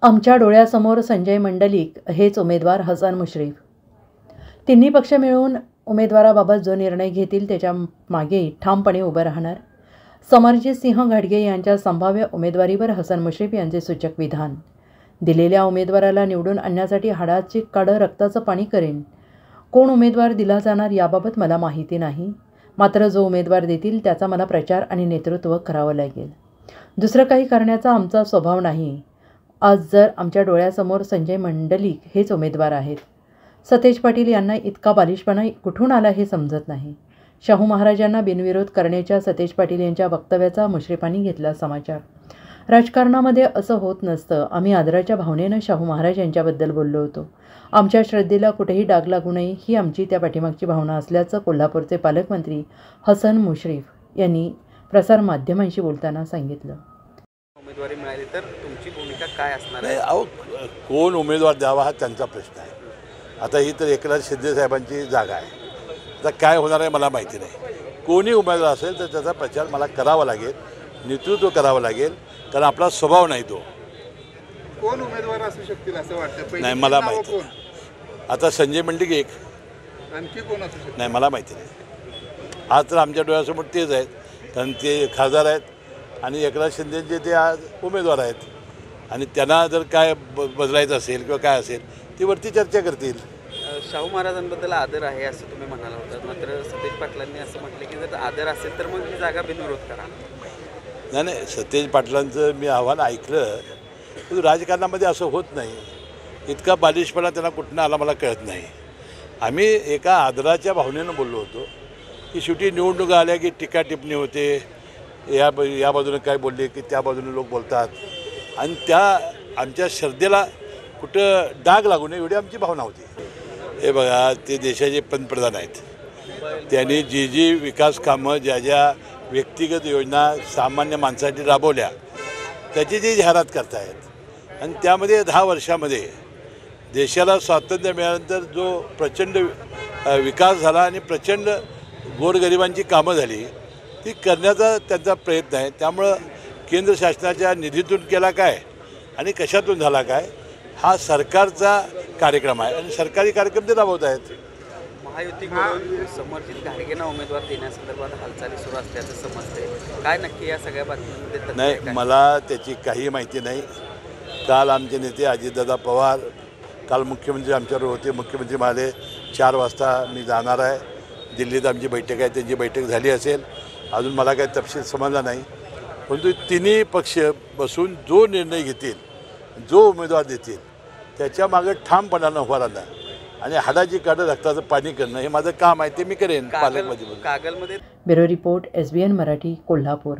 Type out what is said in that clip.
आमच्या डोळ्यासमोर संजय मंडलिक हेच उमेदवार हसन मुश्रीफ। तिन्ही पक्ष मिळून उमेदवाराबाबत जो निर्णय घेतील त्याच्या मागे ठामपणे उभं राहणार। समरजित सिंह घाटगे यांच्या संभाव्य उमेदवारीवर हसन मुश्रीफ यांचे सूचक विधान। दिलेल्या उमेदवाराला निवडून आणण्यासाठी हाडाची काढं रक्ताचं पाणी करेन। कोण उमेदवार दिला जाणार याबाबत मला माहिती नाही, मात्र जो उमेदवार देतील त्याचा मला प्रचार आणि नेतृत्व करावं लागेल। दुसरं काही करण्याचा आमचा स्वभाव नाही। आज जर आमच्या डोळ्यासमोर संजय मंडलिक हेच उमेदवार आहेत। सतेज पाटील यांना इतका बालिशपणा कुठून आला हे समजत नाही। शाहू महाराजांना बिनविरोध करण्याच्या सतेज पाटील यांच्या वक्तव्याचा मुश्रीफांनी घेतला समाचार। राजकारणामध्ये असं होत नसतं। आम्ही आदराच्या भावनेनं शाहू महाराज यांच्याबद्दल बोललो होतो। आमच्या श्रद्धेला कुठेही डाग लागू नये ही आमची त्या पाठीमागची भावना असल्याचं कोल्हापूरचे पालकमंत्री हसन मुश्रीफ यांनी प्रसारमाध्यमांशी बोलताना सांगितलं। उमेदवारी मिळाली तर तुमची भूमिका काय असणार आहे? अहो, कोण उमेदवार द्यावा हा त्यांचा प्रश्न आहे। आता ही तर एकनाथ शिंदे साहेबांची जागा आहे। आता काय होणार आहे मला माहिती नाही। कोणी उमेदवार असेल तर त्याचा प्रचार मला करावा लागेल, नेतृत्व करावं लागेल, कारण आपला स्वभाव नाही तो। कोण उमेदवार असू शकतील असं वाटतं? नाही मला माहिती नाही। आता संजय मंडलिक एक, आणखी कोण असू शकतं नाही मला माहिती नाही। आज तर आमच्या डोळ्यासमोर तेच आहेत, कारण ते खासदार आहेत आणि एकनाथ शिंदेचे ते आज उमेदवार आहेत आणि त्यांना जर काय बदलायचं असेल किंवा काय असेल ती वरती चर्चा करतील। शाहू महाराजांबद्दल आदर आहे असं तुम्ही म्हणाला होता, मात्र सतेज पाटलांनी असं म्हटलं की जर आदर असेल तर मग ही जागा बिनविरोध करा। नाही, सतेज पाटलांचं मी आव्हान ऐकलं, पण राजकारणामध्ये असं होत नाही। इतका बालिशपणा त्यांना कुठनं आला मला कळत नाही। आम्ही एका आदराच्या भावनेनं बोललो होतो की शेवटी निवडणुका आल्या की टीका टिप्पणी होते, या बाजूने काय बोलले की त्या बाजूने लोक बोलतात आणि त्या आमच्या श्रद्धेला कुठं डाग लागू नये एवढी आमची भावना होती। हे बघा, ते देशाचे पंतप्रधान आहेत, त्यांनी जी विकास कामं ज्या व्यक्तिगत योजना सामान्य माणसासाठी राबवल्या त्याची जी जाहिरात करतायत आणि त्यामध्ये 10 वर्षामध्ये देशाला स्वातंत्र्य मिळाल्यानंतर जो प्रचंड विकास झाला आणि प्रचंड गोरगरिबांची कामं झाली ती करण्याचा त्यांचा प्रयत्न आहे। त्यामुळं केंद्र शासनाच्या निधीतून केला काय आणि कशातून झाला काय हा सरकारचा कार्यक्रम आहे आणि सरकारी कार्यक्रम ते राबवत आहेत। महायुतीकडून समरजित घाटगेंना उमेदवार देण्यासंदर्भात हालचाली सुरू असल्याचं समजते, काय नक्की या सगळ्या बातम्यांमध्ये? नाही, मला त्याची काही माहिती नाही। काल आमचे नेते अजितदादा पवार काल मुख्यमंत्री आमच्याबरोबर होते। मुख्यमंत्री म्हणाले 4 वाजता मी जाणार आहे, दिल्लीत आमची बैठक आहे, त्यांची बैठक झाली असेल, अजून मला काही तपशील समजला नाही। परंतु तिन्ही पक्ष बसून जो निर्णय घेतील, जो उमेदवार देतील त्याच्या मागे ठामपणानं उभा राहणं आणि हाडाची काढं रक्ताचं पाणी करणं हे माझं काम आहे, ते मी करेन पालकमध्ये। कागलमध्ये bureau report SBN Marathi, Kolhapur.